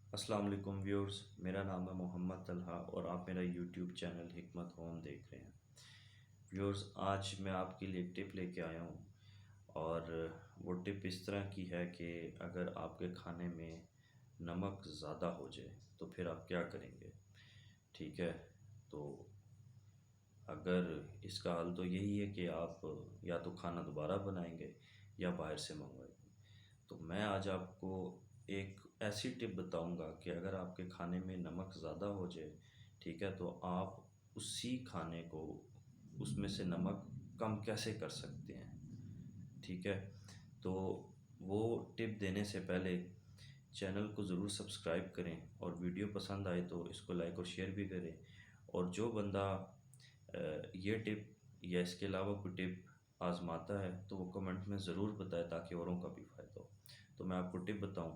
अस्सलाम वालेकुम व्यूअर्स, मेरा नाम है मोहम्मद तलहा और आप मेरा यूट्यूब चैनल हिकमत होम देख रहे हैं। व्यूअर्स, आज मैं आपके लिए एक टिप लेके आया हूँ और वो टिप इस तरह की है कि अगर आपके खाने में नमक ज़्यादा हो जाए तो फिर आप क्या करेंगे। ठीक है, तो अगर इसका हल तो यही है कि आप या तो खाना दोबारा बनाएंगे या बाहर से मंगवाएंगे। तो मैं आज आपको एक ऐसी टिप बताऊंगा कि अगर आपके खाने में नमक ज़्यादा हो जाए, ठीक है, तो आप उसी खाने को उसमें से नमक कम कैसे कर सकते हैं। ठीक है, तो वो टिप देने से पहले चैनल को ज़रूर सब्सक्राइब करें और वीडियो पसंद आए तो इसको लाइक और शेयर भी करें। और जो बंदा ये टिप या इसके अलावा कोई टिप आज़माता है तो वो कमेंट में ज़रूर बताए ताकि औरों का भी फ़ायदा हो। तो मैं आपको टिप बताऊं।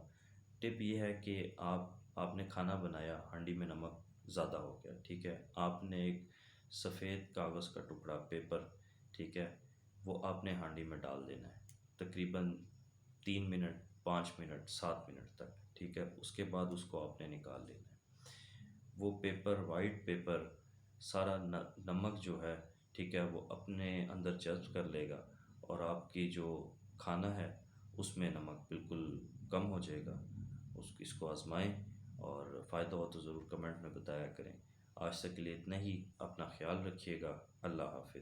टिप ये है कि आपने खाना बनाया, हांडी में नमक ज़्यादा हो गया। ठीक है, आपने एक सफ़ेद कागज़ का टुकड़ा, पेपर, ठीक है, वो आपने हांडी में डाल देना है तकरीबन 3 मिनट, 5 मिनट, 7 मिनट तक। ठीक है, उसके बाद उसको आपने निकाल लेना है। वो पेपर, वाइट पेपर, सारा नमक जो है, ठीक है, वो अपने अंदर जज़्ब कर लेगा और आपकी जो खाना है उसमें नमक बिल्कुल कम हो जाएगा। इसको आजमाएं और फ़ायदा हो तो ज़रूर कमेंट में बताया करें। आज तक के लिए इतना ही। अपना ख्याल रखिएगा। अल्लाह हाफिज़।